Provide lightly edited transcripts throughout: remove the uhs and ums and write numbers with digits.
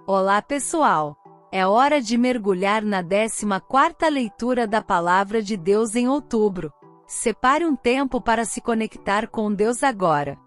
Olá pessoal! É hora de mergulhar na 14ª leitura da Palavra de Deus em outubro. Separe um tempo para se conectar com Deus agora.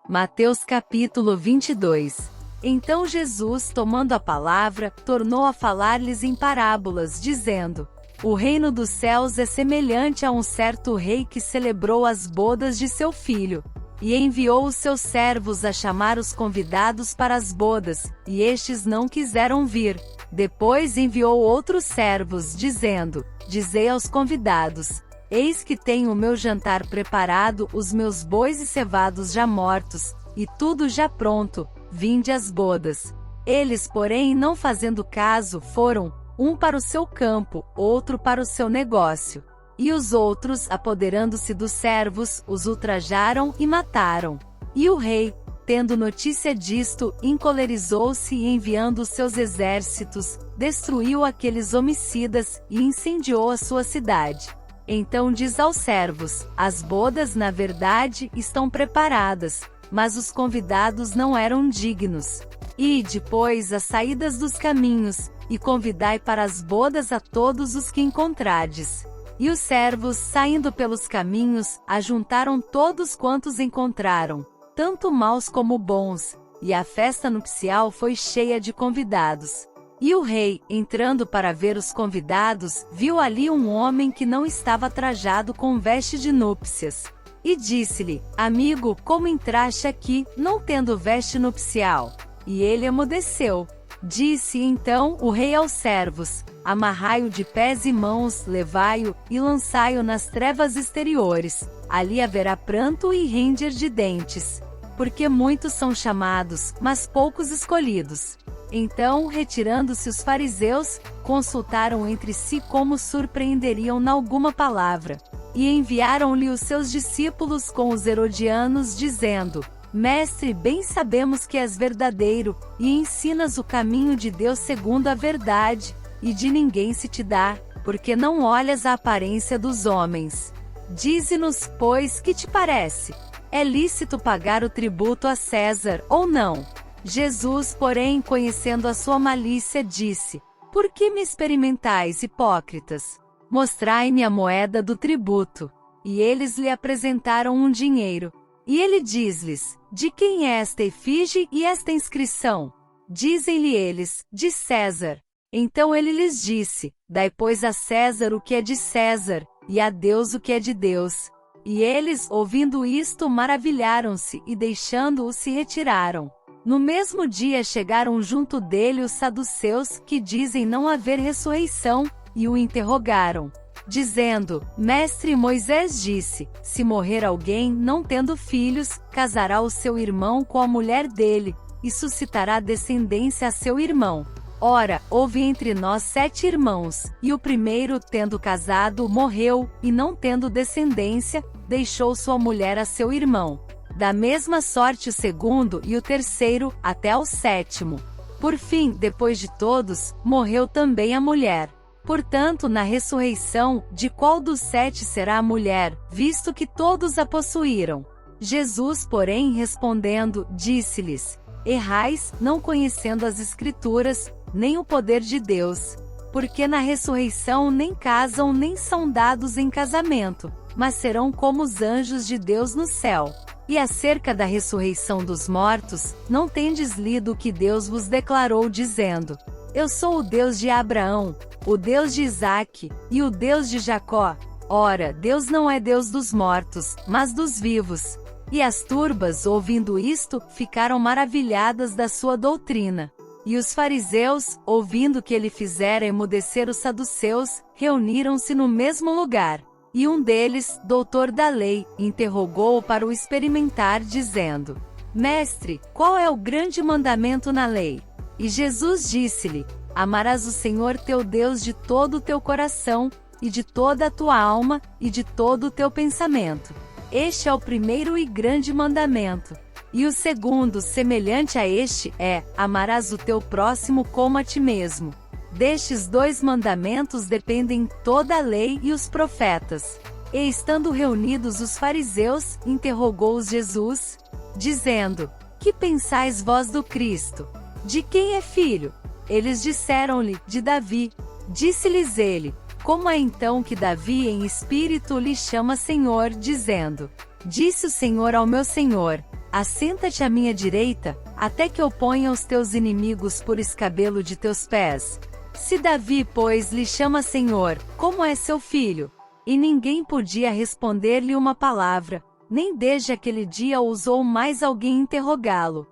Mateus capítulo 22. Então Jesus, tomando a palavra, tornou a falar-lhes em parábolas, dizendo: O reino dos céus é semelhante a um certo rei que celebrou as bodas de seu filho. E enviou os seus servos a chamar os convidados para as bodas, e estes não quiseram vir. Depois enviou outros servos, dizendo: Dizei aos convidados: Eis que tenho o meu jantar preparado, os meus bois e cevados já mortos, e tudo já pronto, vinde às bodas. Eles, porém, não fazendo caso, foram, um para o seu campo, outro para o seu negócio. E os outros, apoderando-se dos servos, os ultrajaram e mataram. E o rei, tendo notícia disto, encolerizou-se e, enviando os seus exércitos, destruiu aqueles homicidas e incendiou a sua cidade. Então diz aos servos: As bodas, na verdade, estão preparadas, mas os convidados não eram dignos. Ide, pois, às saídas dos caminhos, e convidai para as bodas a todos os que encontrardes. E os servos, saindo pelos caminhos, ajuntaram todos quantos encontraram, tanto maus como bons, e a festa nupcial foi cheia de convidados. E o rei, entrando para ver os convidados, viu ali um homem que não estava trajado com veste de núpcias. E disse-lhe: Amigo, como entraste aqui, não tendo veste nupcial? E ele emudeceu. Disse então o rei aos servos: Amarrai-o de pés e mãos, levai-o, e lançai-o nas trevas exteriores. Ali haverá pranto e ranger de dentes. Porque muitos são chamados, mas poucos escolhidos. Então, retirando-se os fariseus, consultaram entre si como surpreenderiam n'alguma palavra. E enviaram-lhe os seus discípulos com os herodianos, dizendo: Mestre, bem sabemos que és verdadeiro, e ensinas o caminho de Deus segundo a verdade, e de ninguém se te dá, porque não olhas a aparência dos homens. Dize-nos, pois, que te parece? É lícito pagar o tributo a César, ou não? Jesus, porém, conhecendo a sua malícia, disse: Por que me experimentais, hipócritas? Mostrai-me a moeda do tributo. E eles lhe apresentaram um dinheiro. E ele diz-lhes: De quem é esta efígie e esta inscrição? Dizem-lhe eles: De César. Então ele lhes disse: Dai, pois, a César o que é de César, e a Deus o que é de Deus. E eles, ouvindo isto, maravilharam-se, e deixando-o se retiraram. No mesmo dia chegaram junto dele os saduceus, que dizem não haver ressurreição, e o interrogaram, dizendo: Mestre, Moisés disse: Se morrer alguém, não tendo filhos, casará o seu irmão com a mulher dele, e suscitará descendência a seu irmão. Ora, houve entre nós 7 irmãos, e o primeiro, tendo casado, morreu, e não tendo descendência, deixou sua mulher a seu irmão. Da mesma sorte o segundo e o terceiro, até ao 7º. Por fim, depois de todos, morreu também a mulher. Portanto, na ressurreição, de qual dos 7 será a mulher, visto que todos a possuíram? Jesus, porém, respondendo, disse-lhes: Errais, não conhecendo as Escrituras, nem o poder de Deus. Porque na ressurreição nem casam nem são dados em casamento, mas serão como os anjos de Deus no céu. E acerca da ressurreição dos mortos, não tendes lido o que Deus vos declarou, dizendo: Eu sou o Deus de Abraão, o Deus de Isaque, e o Deus de Jacó? Ora, Deus não é Deus dos mortos, mas dos vivos. E as turbas, ouvindo isto, ficaram maravilhadas da sua doutrina. E os fariseus, ouvindo que ele fizera emudecer os saduceus, reuniram-se no mesmo lugar. E um deles, doutor da lei, interrogou-o para o experimentar, dizendo: Mestre, qual é o grande mandamento na lei? E Jesus disse-lhe: Amarás o Senhor teu Deus de todo o teu coração, e de toda a tua alma, e de todo o teu pensamento. Este é o primeiro e grande mandamento. E o segundo, semelhante a este, é: Amarás o teu próximo como a ti mesmo. Destes 2 mandamentos dependem toda a lei e os profetas. E estando reunidos os fariseus, interrogou-os Jesus, dizendo: Que pensais vós do Cristo? De quem é filho? Eles disseram-lhe, de Davi. Disse-lhes ele, como é então que Davi em espírito lhe chama Senhor, dizendo: Disse o Senhor ao meu Senhor, assenta-te à minha direita, até que eu ponha os teus inimigos por escabelo de teus pés. Se Davi, pois, lhe chama Senhor, como é seu filho? E ninguém podia responder-lhe uma palavra, nem desde aquele dia ousou mais alguém interrogá-lo.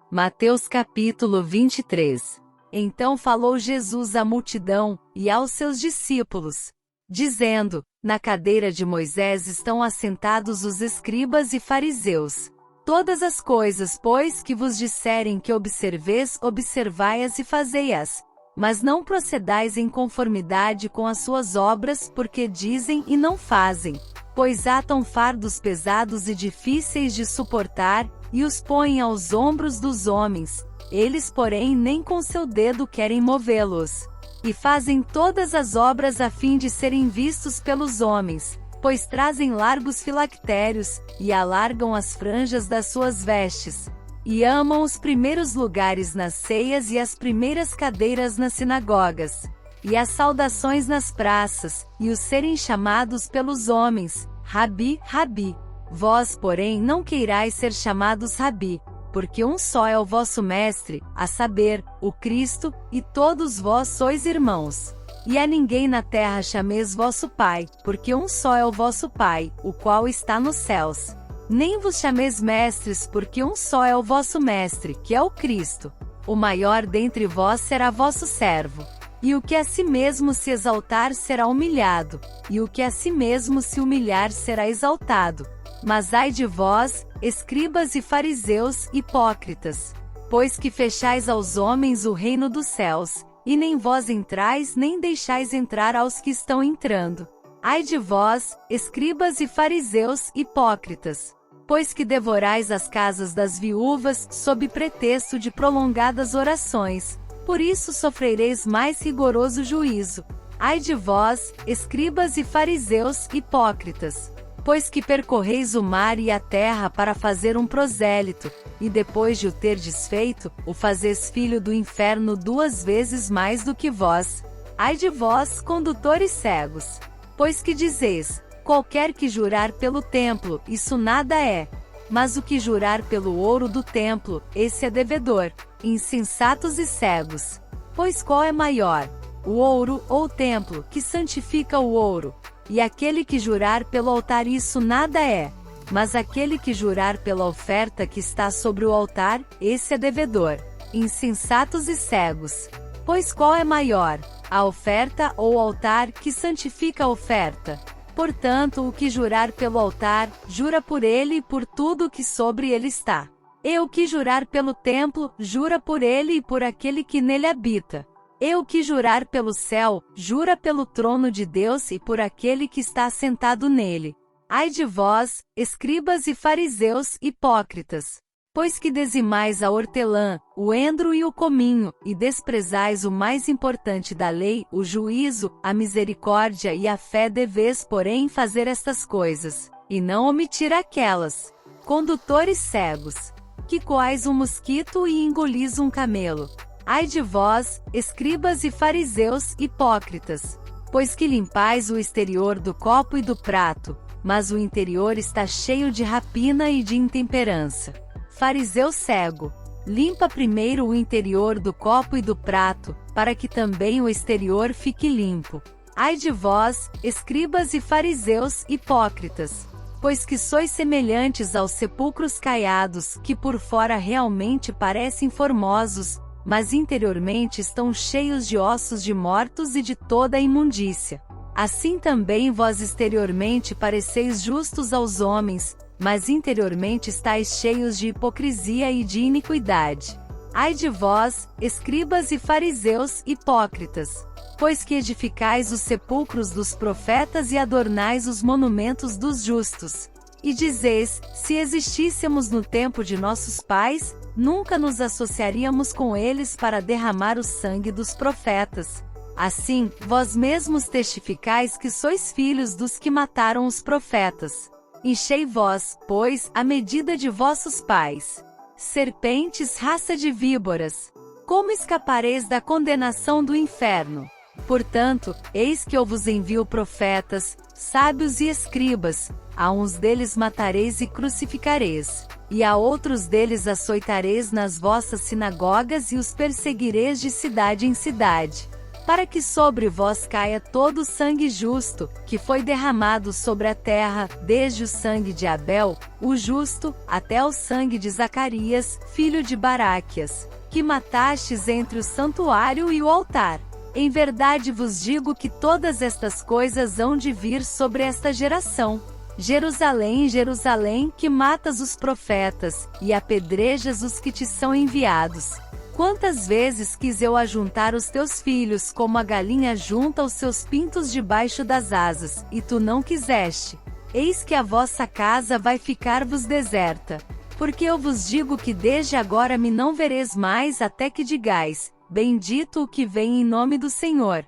Mateus capítulo 23. Então falou Jesus à multidão, e aos seus discípulos, dizendo: Na cadeira de Moisés estão assentados os escribas e fariseus. Todas as coisas, pois, que vos disserem que observeis, observai-as e fazei-as. Mas não procedais em conformidade com as suas obras, porque dizem e não fazem. Pois atam fardos pesados e difíceis de suportar, e os põem aos ombros dos homens. Eles, porém, nem com seu dedo querem movê-los. E fazem todas as obras a fim de serem vistos pelos homens, pois trazem largos filactérios, e alargam as franjas das suas vestes. E amam os primeiros lugares nas ceias e as primeiras cadeiras nas sinagogas, e as saudações nas praças, e os serem chamados pelos homens, Rabi, Rabi. Vós, porém, não queirais ser chamados Rabi, porque um só é o vosso mestre, a saber, o Cristo, e todos vós sois irmãos. E a ninguém na terra chameis vosso Pai, porque um só é o vosso Pai, o qual está nos céus. Nem vos chameis mestres, porque um só é o vosso mestre, que é o Cristo. O maior dentre vós será vosso servo. E o que a si mesmo se exaltar será humilhado, e o que a si mesmo se humilhar será exaltado. Mas ai de vós, escribas e fariseus, hipócritas! Pois que fechais aos homens o reino dos céus, e nem vós entrais nem deixais entrar aos que estão entrando. Ai de vós, escribas e fariseus, hipócritas! Pois que devorais as casas das viúvas, sob pretexto de prolongadas orações, por isso sofrereis mais rigoroso juízo. Ai de vós, escribas e fariseus, hipócritas! Pois que percorreis o mar e a terra para fazer um prosélito, e depois de o terdes feito, o fazeis filho do inferno 2 vezes mais do que vós. Ai de vós, condutores cegos! Pois que dizeis: qualquer que jurar pelo templo, isso nada é. Mas o que jurar pelo ouro do templo, esse é devedor. Insensatos e cegos! Pois qual é maior? O ouro, ou o templo, que santifica o ouro? E aquele que jurar pelo altar, isso nada é. Mas aquele que jurar pela oferta que está sobre o altar, esse é devedor. Insensatos e cegos! Pois qual é maior? A oferta ou o altar que santifica a oferta? Portanto, o que jurar pelo altar, jura por ele e por tudo que sobre ele está. E o que jurar pelo templo, jura por ele e por aquele que nele habita. E o que jurar pelo céu, jura pelo trono de Deus e por aquele que está assentado nele. Ai de vós, escribas e fariseus, hipócritas! Pois que dizimais a hortelã, o endro e o cominho, e desprezais o mais importante da lei, o juízo, a misericórdia e a fé, deveis, porém, fazer estas coisas, e não omitir aquelas. Condutores cegos! Que coais um mosquito e engolis um camelo. Ai de vós, escribas e fariseus, hipócritas! Pois que limpais o exterior do copo e do prato, mas o interior está cheio de rapina e de intemperança. Fariseu cego! Limpa primeiro o interior do copo e do prato, para que também o exterior fique limpo. Ai de vós, escribas e fariseus, hipócritas! Pois que sois semelhantes aos sepulcros caiados, que por fora realmente parecem formosos, mas interiormente estão cheios de ossos de mortos e de toda a imundícia. Assim também vós exteriormente pareceis justos aos homens, mas interiormente estáis cheios de hipocrisia e de iniquidade. Ai de vós, escribas e fariseus, hipócritas! Pois que edificais os sepulcros dos profetas e adornais os monumentos dos justos. E dizeis: se existíssemos no tempo de nossos pais, nunca nos associaríamos com eles para derramar o sangue dos profetas. Assim, vós mesmos testificais que sois filhos dos que mataram os profetas. Enchei vós, pois, a medida de vossos pais. Serpentes, raça de víboras, como escapareis da condenação do inferno? Portanto, eis que eu vos envio profetas, sábios e escribas, a uns deles matareis e crucificareis, e a outros deles açoitareis nas vossas sinagogas e os perseguireis de cidade em cidade, para que sobre vós caia todo o sangue justo, que foi derramado sobre a terra, desde o sangue de Abel, o justo, até o sangue de Zacarias, filho de Baraquias, que matastes entre o santuário e o altar. Em verdade vos digo que todas estas coisas hão de vir sobre esta geração. Jerusalém, Jerusalém, que matas os profetas, e apedrejas os que te são enviados. Quantas vezes quis eu ajuntar os teus filhos como a galinha junta os seus pintos debaixo das asas, e tu não quiseste. Eis que a vossa casa vai ficar-vos deserta. Porque eu vos digo que desde agora me não vereis mais até que digais, bendito o que vem em nome do Senhor.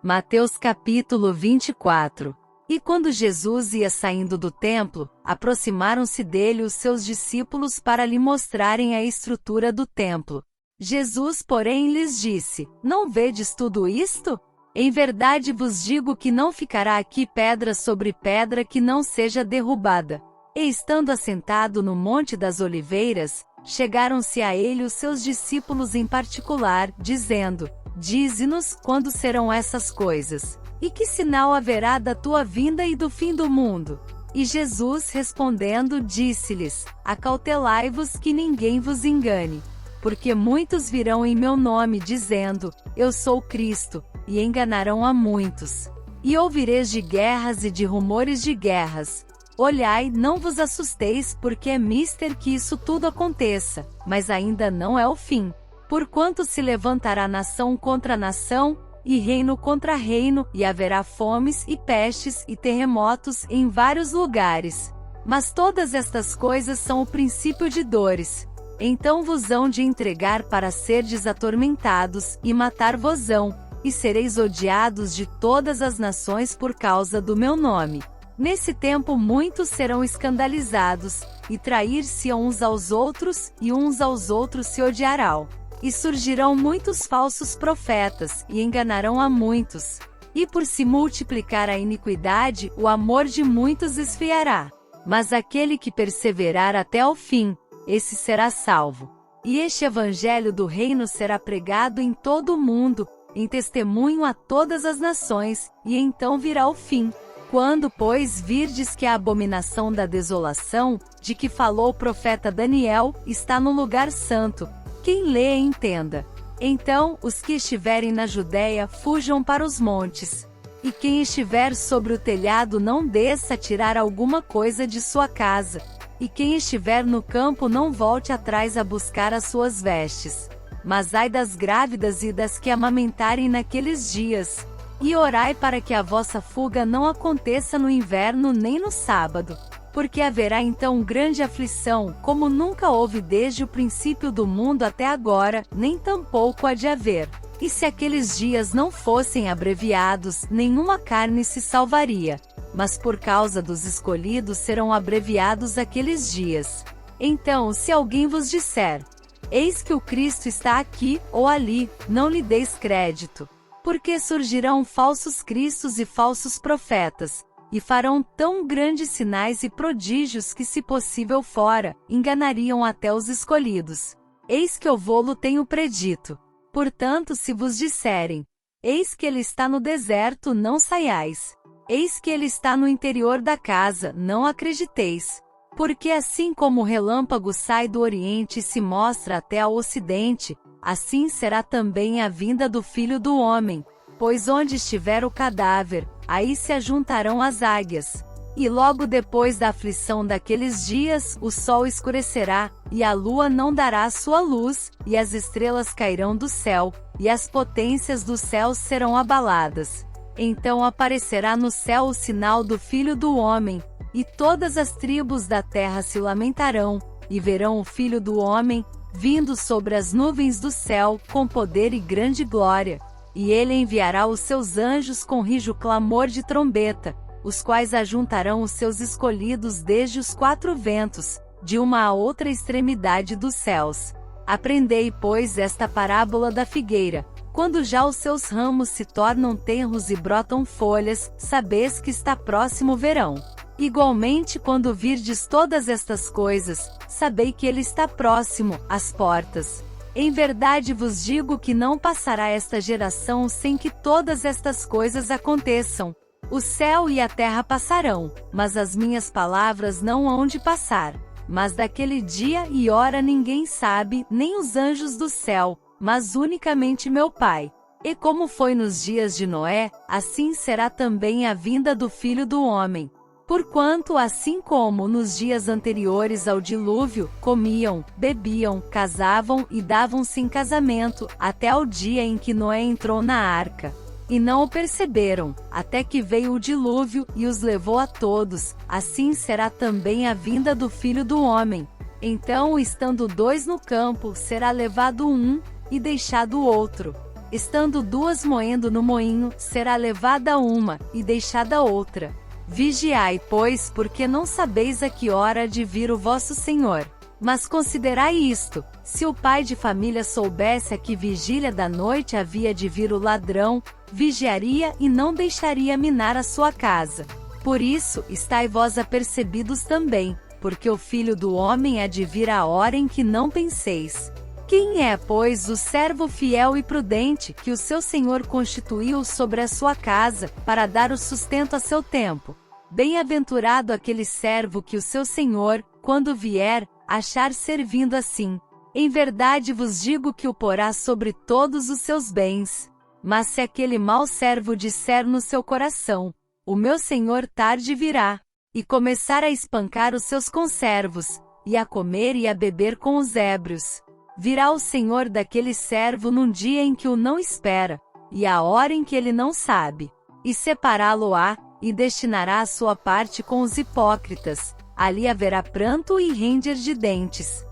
Mateus capítulo 24. E quando Jesus ia saindo do templo, aproximaram-se dele os seus discípulos para lhe mostrarem a estrutura do templo. Jesus, porém, lhes disse: Não vedes tudo isto? Em verdade vos digo que não ficará aqui pedra sobre pedra que não seja derrubada. E estando assentado no Monte das Oliveiras, chegaram-se a ele os seus discípulos em particular, dizendo: Dize-nos quando serão essas coisas. E que sinal haverá da tua vinda e do fim do mundo? E Jesus respondendo disse-lhes: Acautelai-vos que ninguém vos engane. Porque muitos virão em meu nome dizendo: Eu sou Cristo, e enganarão a muitos. E ouvireis de guerras e de rumores de guerras. Olhai, não vos assusteis, porque é mister que isso tudo aconteça, mas ainda não é o fim. Porquanto se levantará nação contra nação, e reino contra reino, e haverá fomes e pestes e terremotos em vários lugares. Mas todas estas coisas são o princípio de dores. Então vos hão de entregar para serdes atormentados, e matar-vos-ão, e sereis odiados de todas as nações por causa do meu nome. Nesse tempo muitos serão escandalizados, e trair-se-ão uns aos outros, e uns aos outros se odiarão. E surgirão muitos falsos profetas, e enganarão a muitos. E por se multiplicar a iniquidade, o amor de muitos esfriará. Mas aquele que perseverar até ao fim, esse será salvo. E este evangelho do reino será pregado em todo o mundo, em testemunho a todas as nações, e então virá o fim. Quando, pois, virdes que a abominação da desolação, de que falou o profeta Daniel, está no lugar santo, quem lê entenda. Então, os que estiverem na Judéia fujam para os montes. E quem estiver sobre o telhado não desça a tirar alguma coisa de sua casa. E quem estiver no campo não volte atrás a buscar as suas vestes. Mas ai das grávidas e das que amamentarem naqueles dias. E orai para que a vossa fuga não aconteça no inverno nem no sábado. Porque haverá então grande aflição, como nunca houve desde o princípio do mundo até agora, nem tampouco há de haver. E se aqueles dias não fossem abreviados, nenhuma carne se salvaria. Mas por causa dos escolhidos serão abreviados aqueles dias. Então, se alguém vos disser: Eis que o Cristo está aqui, ou ali, não lhe deis crédito. Porque surgirão falsos cristos e falsos profetas, e farão tão grandes sinais e prodígios que, se possível fora, enganariam até os escolhidos. Eis que eu vô-lo tenho predito. Portanto, se vos disserem: Eis que ele está no deserto, não saiais. Eis que ele está no interior da casa, não acrediteis. Porque assim como o relâmpago sai do oriente e se mostra até ao ocidente, assim será também a vinda do Filho do Homem. Pois onde estiver o cadáver, aí se ajuntarão as águias. E logo depois da aflição daqueles dias, o sol escurecerá, e a lua não dará sua luz, e as estrelas cairão do céu, e as potências dos céus serão abaladas. Então aparecerá no céu o sinal do Filho do Homem, e todas as tribos da terra se lamentarão, e verão o Filho do Homem, vindo sobre as nuvens do céu, com poder e grande glória. E ele enviará os seus anjos com rijo clamor de trombeta, os quais ajuntarão os seus escolhidos desde os quatro ventos, de uma a outra extremidade dos céus. Aprendei, pois, esta parábola da figueira. Quando já os seus ramos se tornam tenros e brotam folhas, sabeis que está próximo o verão. Igualmente, quando virdes todas estas coisas, sabei que ele está próximo, às portas. Em verdade vos digo que não passará esta geração sem que todas estas coisas aconteçam. O céu e a terra passarão, mas as minhas palavras não hão de passar. Mas daquele dia e hora ninguém sabe, nem os anjos do céu, mas unicamente meu Pai. E como foi nos dias de Noé, assim será também a vinda do Filho do Homem. Porquanto, assim como nos dias anteriores ao dilúvio, comiam, bebiam, casavam e davam-se em casamento, até ao dia em que Noé entrou na arca. E não o perceberam, até que veio o dilúvio e os levou a todos, assim será também a vinda do Filho do Homem. Então, estando dois no campo, será levado um, e deixado o outro. Estando duas moendo no moinho, será levada uma, e deixada outra. Vigiai, pois, porque não sabeis a que hora há de vir o vosso Senhor. Mas considerai isto: se o pai de família soubesse a que vigília da noite havia de vir o ladrão, vigiaria e não deixaria minar a sua casa. Por isso, estai vós apercebidos também, porque o Filho do Homem há de vir à hora em que não penseis. Quem é, pois, o servo fiel e prudente, que o seu senhor constituiu sobre a sua casa, para dar o sustento a seu tempo? Bem-aventurado aquele servo que o seu senhor, quando vier, achar servindo assim. Em verdade vos digo que o porá sobre todos os seus bens. Mas se aquele mau servo disser no seu coração: o meu senhor tarde virá, e começar a espancar os seus conservos, e a comer e a beber com os ébrios, virá o senhor daquele servo num dia em que o não espera, e à hora em que ele não sabe, e separá-lo-á, e destinará a sua parte com os hipócritas. Ali haverá pranto e ranger de dentes.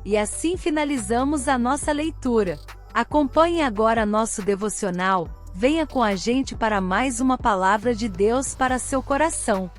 E assim finalizamos a nossa leitura. Acompanhe agora nosso devocional. Venha com a gente para mais uma palavra de Deus para seu coração.